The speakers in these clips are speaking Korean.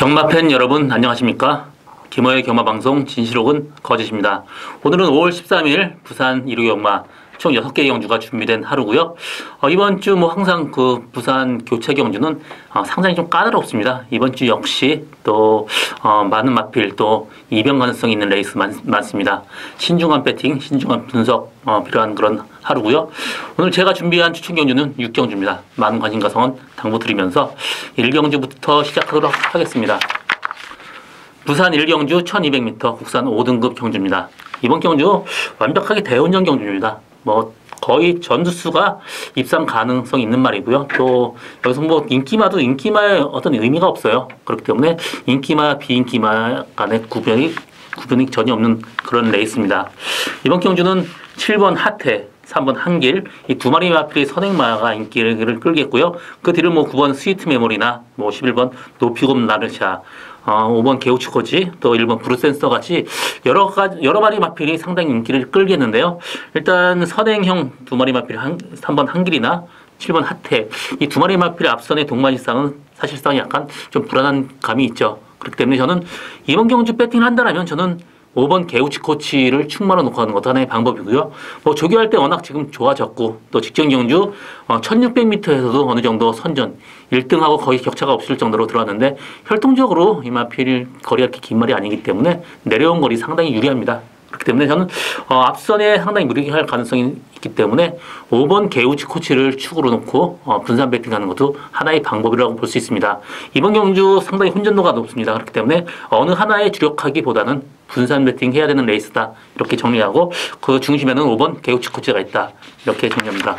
경마팬 여러분 안녕하십니까? 김호의 경마방송 진실옥은 거짓입니다. 오늘은 5월 13일 부산 1호 경마 총 6개의 경주가 준비된 하루고요. 이번 주 항상 그 부산 교체 경주는 상당히 좀 까다롭습니다. 이번 주 역시 또 많은 마필 또 이변 가능성이 있는 레이스 많습니다. 신중한 배팅, 신중한 분석 필요한 그런 하루고요. 오늘 제가 준비한 추천 경주는 6경주입니다. 많은 관심과 성원 당부드리면서 1경주부터 시작하도록 하겠습니다. 부산 1경주 1200m 국산 5등급 경주입니다. 이번 경주 완벽하게 대운전 경주입니다. 거의 전두수가 입상 가능성이 있는 말이고요. 또 여기서 인기마도 인기마의 어떤 의미가 없어요. 그렇기 때문에 인기마, 비인기마 간의 구분이 전혀 없는 그런 레이스입니다. 이번 경주는 7번 하태, 3번 한길 이 두 마리 마필이 선행마가 인기를 끌겠고요. 그 뒤를 9번 스위트 메모리나 11번 노피곰 나르샤 5번 게우치코지 또 1번 브루센서 같이 여러 마리 마필이 상당히 인기를 끌겠는데요. 일단 선행형 두 마리 마필 3번 한길이나 7번 하태 이 두 마리 마필의 앞선의 동반일상은 사실상 약간 좀 불안한 감이 있죠. 그렇기 때문에 저는 이번 경주 배팅을 한다면 저는 5번 게우치코치를 충만으로 놓고 하는 것도 하나의 방법이고요. 조교할 때 워낙 지금 좋아졌고 또 직전 경주 1600m에서도 어느 정도 선전 1등하고 거의 격차가 없을 정도로 들어왔는데 혈통적으로 이 마필 거리가 이렇게 긴 말이 아니기 때문에 내려온 거리 상당히 유리합니다. 그렇기 때문에 저는 앞선에 상당히 무리할 가능성이 있기 때문에 5번 게우치 코치를 축으로 놓고 분산 배팅하는 것도 하나의 방법이라고 볼 수 있습니다. 이번 경주 상당히 혼전도가 높습니다. 그렇기 때문에 어느 하나에 주력하기보다는 분산 배팅 해야 되는 레이스다 이렇게 정리하고 그 중심에는 5번 게우치 코치가 있다 이렇게 정리합니다.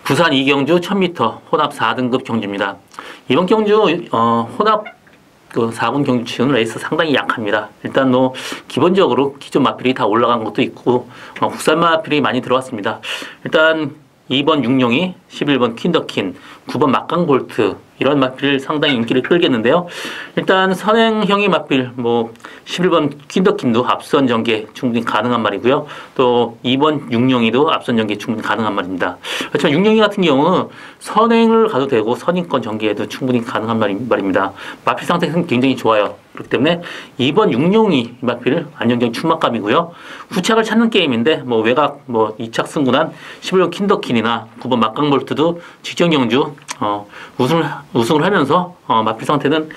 부산 2경주 1000m 혼합 4등급 경주입니다. 이번 경주 혼합 4분 경주치는 레이스 상당히 약합니다. 일단 기본적으로 기존 마필이 다 올라간 것도 있고 국산 마필이 많이 들어왔습니다. 일단 2번 육룡이, 11번 퀸더킨, 9번 막강볼트 이런 마필 상당히 인기를 끌겠는데요. 일단 선행형의 마필 11번 퀸더킨도 앞선 전개 충분히 가능한 말이고요. 또 2번 육룡이도 앞선 전개 충분히 가능한 말입니다. 그렇지만 육룡이 같은 경우 선행을 가도 되고 선인권 전개에도 충분히 가능한 말입니다. 마필 상태는 굉장히 좋아요. 그렇기 때문에 2번 육룡이 마필 안정적인 출마감이고요. 후착을 찾는 게임인데 외곽 2착 승군한 11번 킨더킨이나 9번 막강볼트도 직전 경주 우승을 하면서 마필 상태는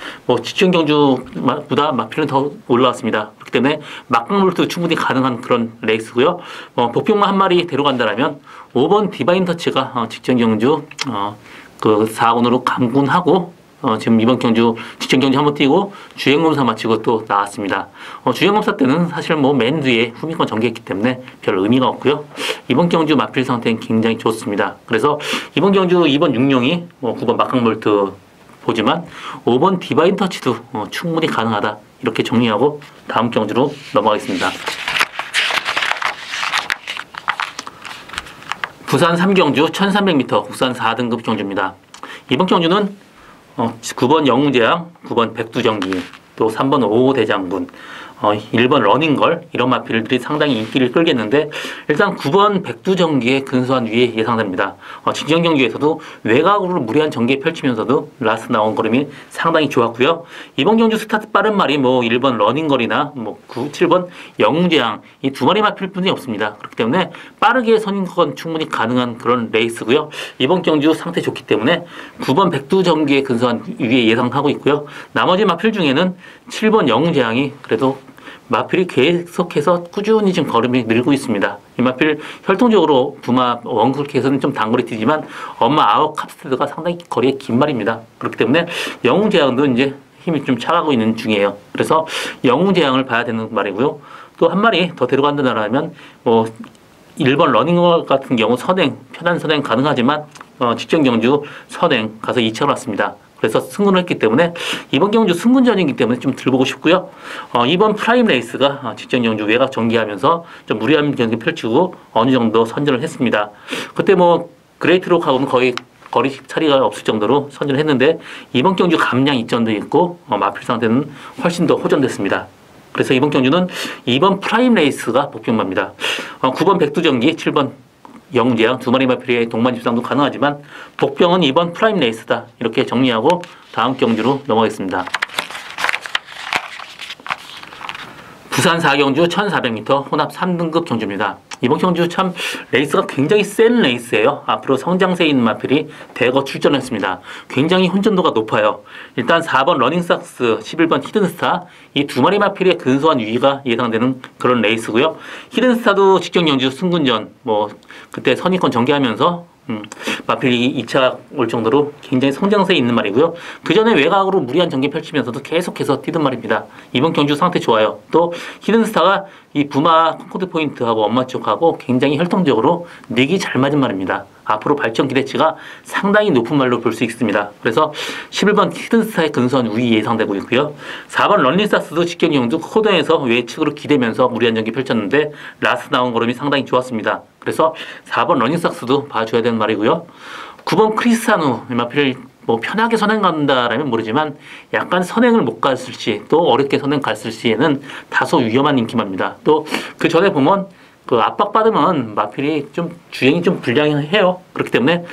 직전 경주보다 마필은 더 올라왔습니다. 그렇기 때문에 막강볼트 충분히 가능한 그런 레이스고요. 복병만 한 마리 데려간다라면 5번 디바인 터치가 직전 경주 그 4원으로 강군하고 지금 이번 경주 직전 경주 한번 뛰고 주행검사 마치고 또 나왔습니다. 주행검사 때는 사실 맨 뒤에 후미권 전개했기 때문에 별 의미가 없고요. 이번 경주 마필 상태는 굉장히 좋습니다. 그래서 이번 경주 2번 육룡이 9번 막강볼트 보지만 5번 디바인 터치도 충분히 가능하다 이렇게 정리하고 다음 경주로 넘어가겠습니다. 부산 3경주 1300m 국산 4등급 경주입니다. 이번 경주는 9번 영웅재앙, 9번 백두정기, 또 3번 오호대장군, 1번 러닝걸 이런 마필들이 상당히 인기를 끌겠는데 일단 9번 백두정기의 근소한 위에 예상됩니다. 직전 경기에서도 외곽으로 무리한 전개 펼치면서도 라스트 나온 걸음이 상당히 좋았고요. 이번 경주 스타트 빠른 말이 1번 러닝걸이나 7번 영웅재앙 이 두 마리 마필 뿐이 없습니다. 그렇기 때문에 빠르게 선인권 충분히 가능한 그런 레이스고요. 이번 경주 상태 좋기 때문에 9번 백두정기의 근소한 위에 예상하고 있고요. 나머지 마필 중에는 7번 영웅재앙이 그래도 마필이 계속해서 꾸준히 지금 걸음이 늘고 있습니다. 이 마필 혈통적으로 부마 원클캐에서는 좀 단거리 뛰지만 엄마 아웃 캅스테드가 상당히 거리가 긴 말입니다. 그렇기 때문에 영웅재앙도 이제 힘이 좀 차가고 있는 중이에요. 그래서 영웅재앙을 봐야 되는 말이고요. 또 한 마리 더 데려간다면 1번 러닝걸 같은 경우 선행, 편한 선행 가능하지만 직전 경주 선행 가서 2차로 왔습니다. 그래서 승군을 했기 때문에 이번 경주 승군전이기 때문에 좀 들보고 싶고요. 이번 프라임 레이스가 직전 경주 외곽 전개하면서 좀 무리한 경기 펼치고 어느 정도 선전을 했습니다. 그때 그레이트록하고는 거의 거리 차이가 없을 정도로 선전을 했는데 이번 경주 감량 이점도 있고 마필 상태는 훨씬 더 호전됐습니다. 그래서 이번 경주는 2번 프라임 레이스가 복병마입니다. 9번 백두전기, 7번 영재양 두 마리 마필의 동반 입상도 가능하지만 복병은 이번 프라임 레이스다. 이렇게 정리하고 다음 경주로 넘어가겠습니다. 부산 4경주 1400m 혼합 3등급 경주입니다. 이번 경주 참 레이스가 굉장히 센 레이스예요. 앞으로 성장세 있는 마필이 대거 출전했습니다. 굉장히 혼전도가 높아요. 일단 4번 러닝삭스, 11번 히든스타 이 두 마리 마필의 근소한 위기가 예상되는 그런 레이스고요. 히든스타도 직전 경주 승군전 그때 선의권 전개하면서 마필이 2차 올 정도로 굉장히 성장세 있는 말이고요. 그 전에 외곽으로 무리한 전개 펼치면서도 계속해서 뛰던 말입니다. 이번 경주 상태 좋아요. 또 히든스타가 이 부마 콘코드 포인트하고 엄마 쪽하고 굉장히 혈통적으로 넥이 잘 맞은 말입니다. 앞으로 발전 기대치가 상당히 높은 말로 볼 수 있습니다. 그래서 11번 히든스타의 근소한 우위 예상되고 있고요. 4번 런닝삭스도 직전 경주 코너에서 외측으로 기대면서 무리한 전개 펼쳤는데 라스 나온 걸음이 상당히 좋았습니다. 그래서 4번 러닝삭스도 봐줘야 되는 말이고요. 9번 크리스타누 마필을 편하게 선행 간다라면 모르지만 약간 선행을 못 갔을 시 또 어렵게 선행 갔을 시에는 다소 위험한 인기마입니다. 또 그 전에 보면 그 압박받으면 마필이 좀 주행이 좀 불량해요. 그렇기 때문에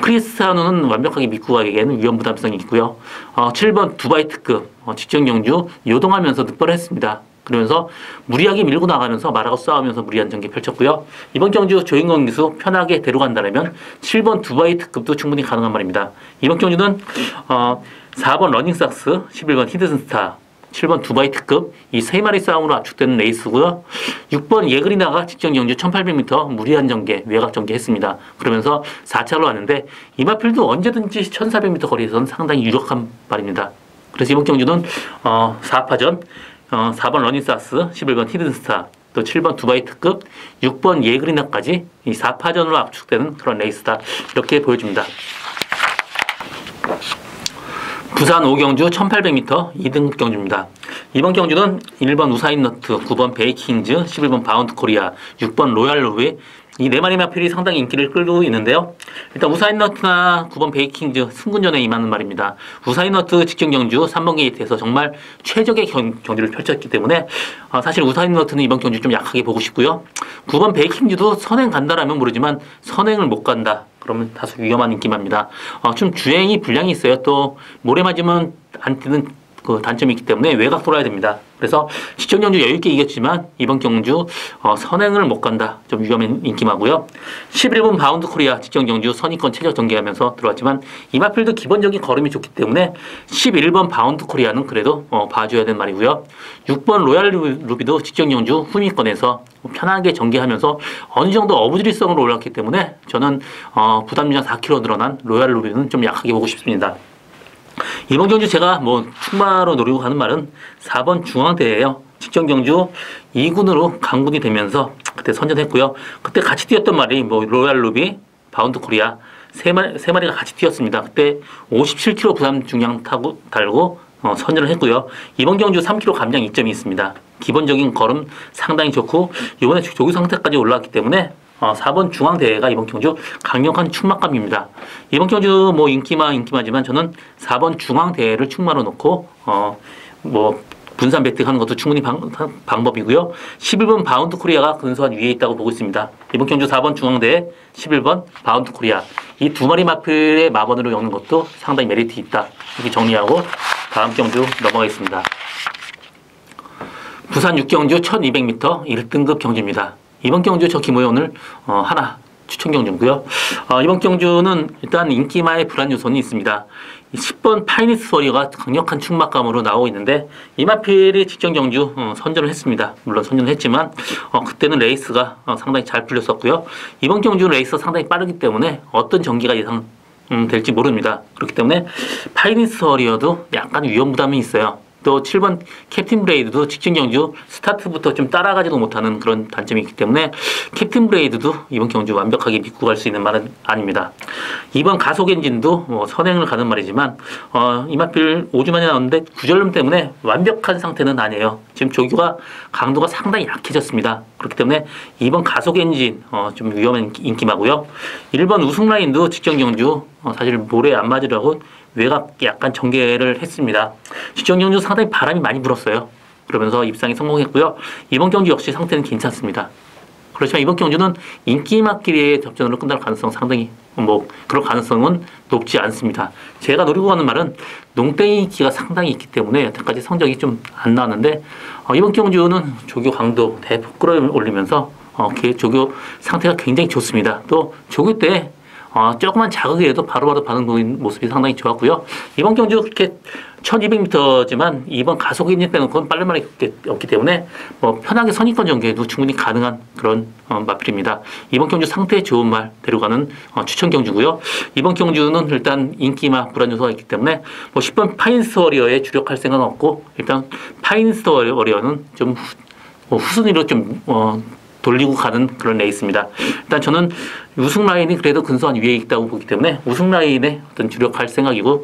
크리스타누는 완벽하게 믿고 가기에는 위험 부담성이 있고요. 7번 두바이 특급 직전 경주 요동하면서 늑발을 했습니다. 그러면서 무리하게 밀고 나가면서 말하고 싸우면서 무리한 전개 펼쳤고요. 이번 경주 조인권 기수 편하게 데려간다면 7번 두바이 특급도 충분히 가능한 말입니다. 이번 경주는 4번 러닝삭스, 11번 히든스타, 7번 두바이 특급 이 세 마리 싸움으로 압축되는 레이스고요. 6번 예그리나가 직전 경주 1800m 무리한 전개, 외곽 전개 했습니다. 그러면서 4차로 왔는데 이마필도 언제든지 1400m 거리에서는 상당히 유력한 말입니다. 그래서 이번 경주는 4파전 4번 러닝삭스, 11번 히든스타, 또 7번 두바이 특급, 6번 예그리나까지 이 4파전으로 압축되는 그런 레이스다. 이렇게 보여줍니다. 부산 5경주 1800m 2등급 경주입니다. 이번 경주는 1번 우사인너트, 9번 베이킹즈, 11번 바운드 코리아, 6번 로얄 로비 이 네 마리 마필이 상당히 인기를 끌고 있는데요. 일단 우사인너트나 9번 베이킹즈 승군전에 임하는 말입니다. 우사인너트 직전 경주 3번 게이트에서 정말 최적의 경주를 펼쳤기 때문에 사실 우사인너트는 이번 경주 좀 약하게 보고 싶고요. 9번 베이킹즈도 선행 간다라면 모르지만 선행을 못 간다. 그러면 다소 위험한 인기마입니다. 좀 주행이 불량이 있어요. 또 모래 맞으면 안 뛰는 그 단점이 있기 때문에 외곽 돌아야 됩니다. 그래서 직전 경주 여유있게 이겼지만 이번 경주 선행을 못 간다. 좀 위험한 인기마고요. 11번 바운드 코리아 직전 경주 선의권 최적 전개하면서 들어왔지만 이마필도 기본적인 걸음이 좋기 때문에 11번 바운드 코리아는 그래도 봐줘야 되는 말이고요. 6번 로얄 루비도 직전 경주 후미권에서 편하게 전개하면서 어느 정도 어부지리성으로 올랐기 때문에 저는 부담량 4kg 늘어난 로얄 루비는 좀 약하게 보고 싶습니다. 이번 경주 제가 충마로 노리고 가는 말은 4번 중앙대예요. 직전 경주 2군으로 강군이 되면서 그때 선전했고요. 그때 같이 뛰었던 말이 로얄 루비, 바운드 코리아 세 마리가 같이 뛰었습니다. 그때 57kg 부담 중량 달고 선전을 했고요. 이번 경주 3kg 감량 이점이 있습니다. 기본적인 걸음 상당히 좋고 이번에 조기 상태까지 올라왔기 때문에 4번 중앙대회가 이번 경주 강력한 충막감입니다. 이번 경주 인기마지만 저는 4번 중앙대회를 충마로 놓고 분산 배팅하는 것도 충분히 방법이고요. 11번 바운드 코리아가 근소한 위에 있다고 보고 있습니다. 이번 경주 4번 중앙대회, 11번 바운드 코리아 이 두 마리 마필의 마번으로 엮는 것도 상당히 메리트 있다. 이렇게 정리하고 다음 경주 넘어가겠습니다. 부산 6경주 1200m 1등급 경주입니다. 이번 경주 저 김호영 오늘 하나 추천 경주고요. 이번 경주는 일단 인기마의 불안 요소는 있습니다. 10번 파이니스 워리어가 강력한 충막감으로 나오고 있는데 이마필이 직전 경주 선전을 했습니다. 물론 선전을 했지만 그때는 레이스가 상당히 잘 풀렸었고요. 이번 경주 레이스가 상당히 빠르기 때문에 어떤 전개가 예상될지 모릅니다. 그렇기 때문에 파이니스 워리어도 약간 위험 부담이 있어요. 또 7번 캡틴 브레이드도 직전 경주 스타트부터 좀 따라가지도 못하는 그런 단점이 있기 때문에 캡틴 브레이드도 이번 경주 완벽하게 믿고 갈 수 있는 말은 아닙니다. 2번 가속 엔진도 선행을 가는 말이지만 이마필 5주 만에 나왔는데 구절름 때문에 완벽한 상태는 아니에요. 지금 조교가 강도가 상당히 약해졌습니다. 그렇기 때문에 2번 가속 엔진 좀 위험한 인기마고요. 1번 우승 라인도 직전 경주 사실 모래 안 맞으려고 외곽 약간 전개를 했습니다. 직전 경주 상당히 바람이 많이 불었어요. 그러면서 입상에 성공했고요. 이번 경주 역시 상태는 괜찮습니다. 그렇지만 이번 경주는 인기마끼리의 접전으로 끝날 가능성 상당히 그럴 가능성은 높지 않습니다. 제가 노리고 가는 말은 농땡이기가 상당히 있기 때문에 여태까지 성적이 좀 안 나왔는데 이번 경주는 조교 강도 대폭 끌어올리면서 조교 상태가 굉장히 좋습니다. 또 조교 때 조그만 자극이라도 바로바로 반응 보이는 모습이 상당히 좋았고요. 이번 경주 그렇게 1200m지만 이번 가속이 빼는 건 빨리만이 없기 때문에 편하게 선입권 전개도 충분히 가능한 그런 마필입니다. 이번 경주 상태 좋은 말 데려가는 추천 경주고요. 이번 경주는 일단 인기마 불안 요소가 있기 때문에 10번 파인스 워리어에 주력할 생각은 없고 일단 파인스 워리어는 좀 후순위로 좀 돌리고 가는 그런 레이스입니다. 일단 저는 우승 라인이 그래도 근소한 위에 있다고 보기 때문에 우승 라인에 어떤 주력할 생각이고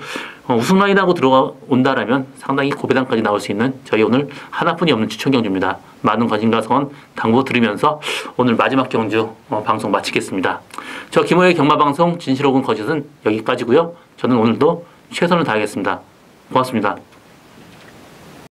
우승 라인하고 들어온다라면 상당히 고배당까지 나올 수 있는 저희 오늘 하나뿐이 없는 추천 경주입니다. 많은 관심과 성원 당부 드리면서 오늘 마지막 경주 방송 마치겠습니다. 저 김호의 경마방송 진실옥은 거짓은 여기까지고요. 저는 오늘도 최선을 다하겠습니다. 고맙습니다.